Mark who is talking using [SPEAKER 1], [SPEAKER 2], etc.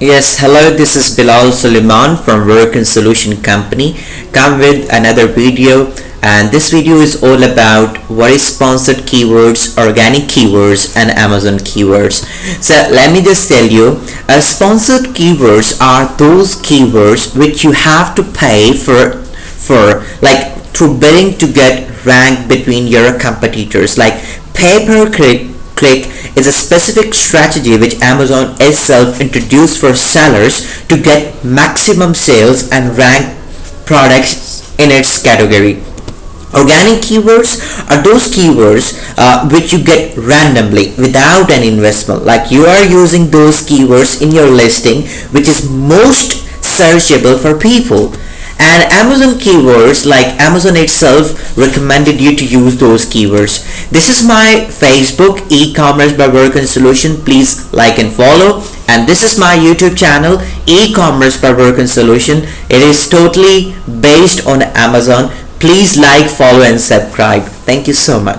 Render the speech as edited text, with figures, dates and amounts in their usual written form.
[SPEAKER 1] Yes, hello, this is Bilal Suleiman from Worknsolution company. Come with another video, and this video is all about what is sponsored keywords, organic keywords and Amazon keywords. So let me just tell you, sponsored keywords are those keywords which you have to pay for like through bidding to get ranked between your competitors. Like pay-per-click is a specific strategy which Amazon itself introduced for sellers to get maximum sales and rank products in its category. Organic keywords are those keywords which you get randomly without an investment. Like you are using those keywords in your listing which is most searchable for people. And Amazon keywords, like Amazon itself recommended you to use those keywords. This is my Facebook, e-commerce by Worknsolution. Please like and follow. And this is my YouTube channel, e-commerce by Worknsolution. It is totally based on Amazon. Please like, follow and subscribe. Thank you so much.